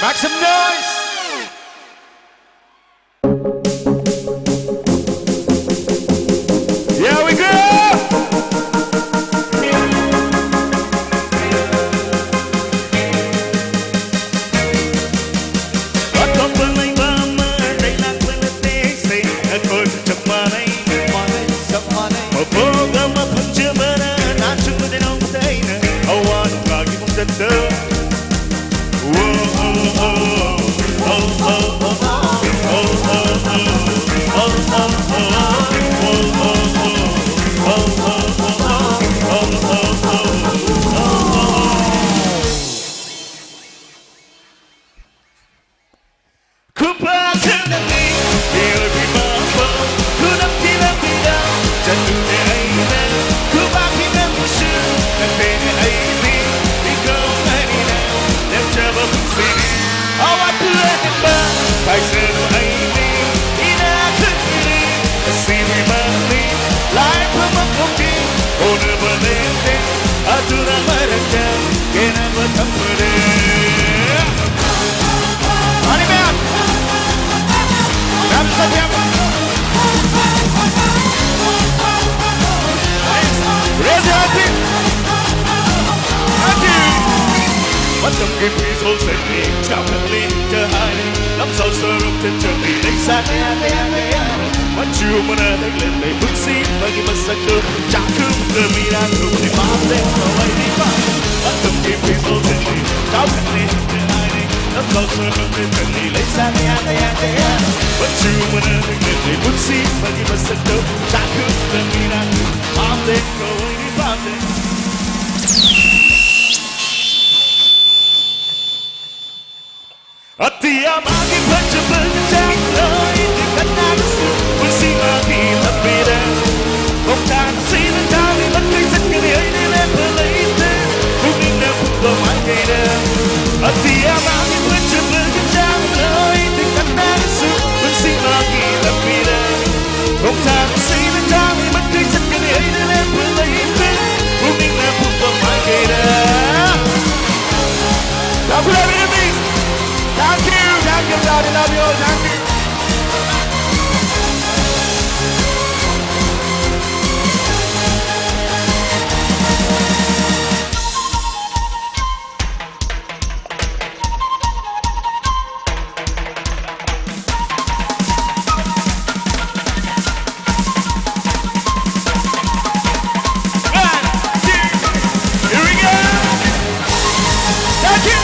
Make some noise. Here we go. Tâm kim khi số sẽ đi chào thật liên chờ hai lắm sau sơ rộng trên trời thì đánh xa mắt chiều mà nè thấy lên đầy bước xí và khi mà sẽ cơ chả cứ giờ mi đang ngủ thì má lên rồi bay đi ba mắt tâm kim khi số sẽ đi chào thật liên chờ hai lắm sau sơ rộng trên trời thì đánh xa mắt chiều mà nè thấy lên đầy bước xí và khi mà sẽ cơ chả cứ giờ mi đang ngủ má lên rồi bay đi ba Tiap pagi baca berjam lagi dekat nafsu bersih berbeda. Bukan sini kami menteri sekali ini lepelite bumi nepuk bermain. Tiap pagi baca berjam lagi dekat nafsu bersih berbeda. Bukan sini kami menteri sekali ini lepelite bumi nepuk bermain. Lagu lagu ini. Thank you, God, I love you, thank you. Here we go. Thank you.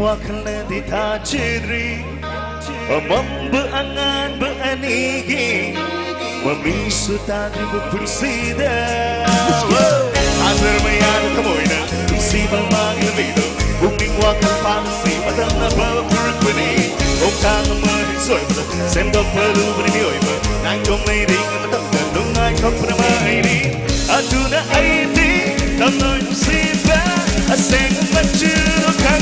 Wakna di tajiri membeangan beanigi memisu tadi bersida Azar mayada kamoina si memanggil lido buming wakal pangsi batang bawa perut beri okang merisoi sendok perlu beri ba nang jong lay ring matang nungai kau pernah ini aduna aiti tanoi siba aseng menjurukan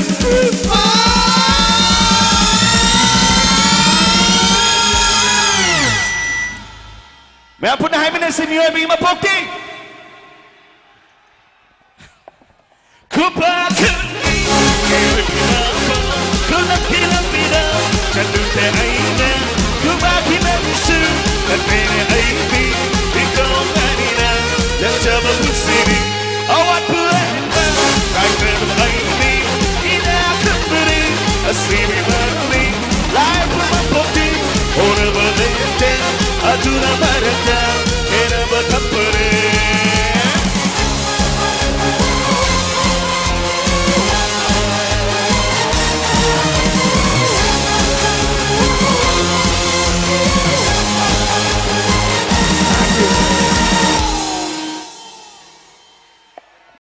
मैं पुनः है मैंने senior भी मैं पोक्ती कुपाकुन kulang bida jatuh terina kubakinan musu dan pene aibi ikaw kanina dan coba bersini awat pulang kaitan aibi tidak kembali asimi balik live mempoki orang berdente aduna barata kena berkampere